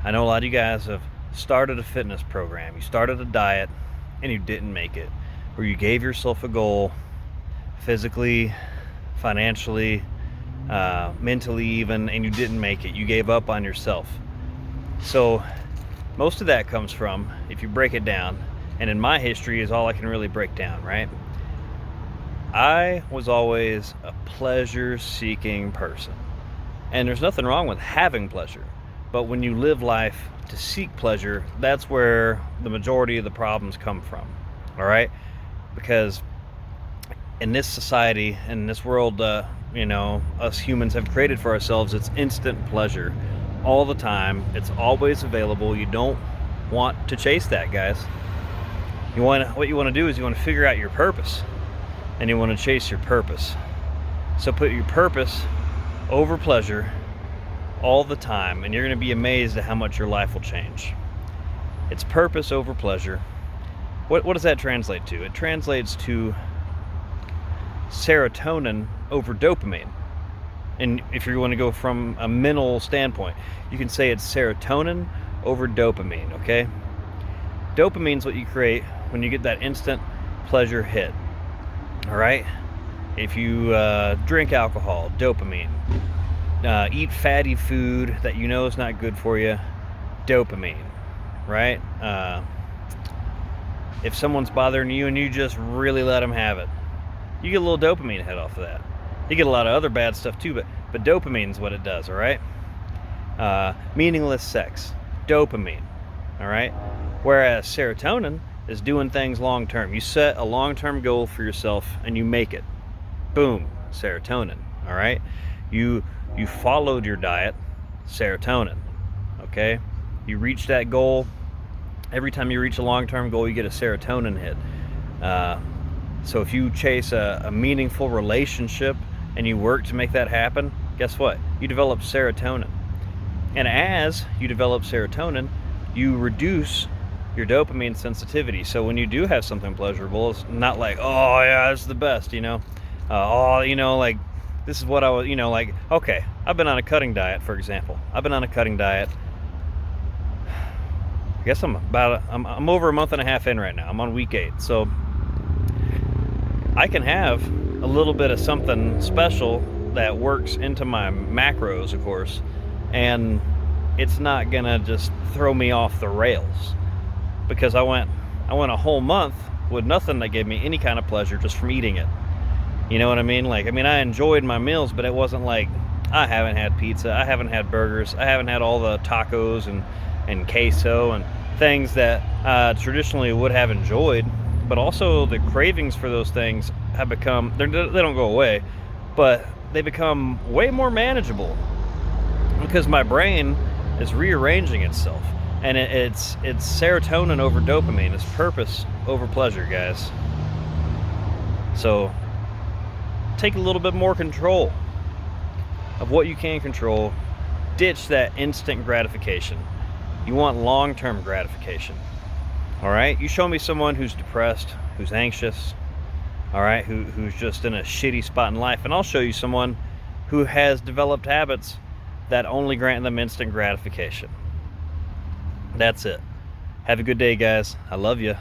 I know a lot of you guys have started a fitness program, you started a diet, and you didn't make it. Or you gave yourself a goal physically, financially, mentally even, and you didn't make it. You gave up on yourself. So most of that comes from, if you break it down, and in my history is all I can really break down, right? I was always a pleasure-seeking person. And there's nothing wrong with having pleasure. But when you live life to seek pleasure, that's where the majority of the problems come from. All right? Because in this society, in this world, us humans have created for ourselves, it's instant pleasure all the time. It's always available. You don't want to chase that, guys. What you want to do is you want to figure out your purpose, and you want to chase your purpose. So put your purpose over pleasure all the time, and you're going to be amazed at how much your life will change. It's purpose over pleasure. What does that translate to? It translates to serotonin over dopamine. And if you want to go from a mental standpoint, you can say it's serotonin over dopamine, okay? Dopamine's what you create when you get that instant pleasure hit, all right? If you drink alcohol, dopamine. Eat fatty food that you know is not good for you, dopamine, right? If someone's bothering you and you just really let them have it, you get a little dopamine hit off of that. You get a lot of other bad stuff too, but dopamine's what it does, all right? Meaningless sex, dopamine, all right? Whereas serotonin is doing things long term. You set a long-term goal for yourself and you make it. Boom, serotonin, all right? You followed your diet, serotonin, okay? You reach that goal. Every time you reach a long-term goal, you get a serotonin hit. So if you chase a meaningful relationship and you work to make that happen, guess what? You develop serotonin. And as you develop serotonin, you reduce your dopamine sensitivity. So when you do have something pleasurable, it's not like, oh yeah, it's the best, like this is what I was, okay, I've been on a cutting diet, for example. I've been on a cutting diet. I guess I'm over a month and a half in right now. I'm on week 8. So I can have a little bit of something special that works into my macros, of course, and it's not gonna just throw me off the rails, because I went a whole month with nothing that gave me any kind of pleasure just from eating it. You know what I mean? I enjoyed my meals, but it wasn't like I haven't had pizza, I haven't had burgers, I haven't had all the tacos and queso and things that I traditionally would have enjoyed. But also the cravings for those things have become, they don't go away, but they become way more manageable because my brain is rearranging itself. And it's serotonin over dopamine. It's purpose over pleasure, guys. So take a little bit more control of what you can control. Ditch that instant gratification. You want long-term gratification. All right? You show me someone who's depressed, who's anxious, all right, who's just in a shitty spot in life, and I'll show you someone who has developed habits that only grant them instant gratification. That's it. Have a good day, guys. I love you.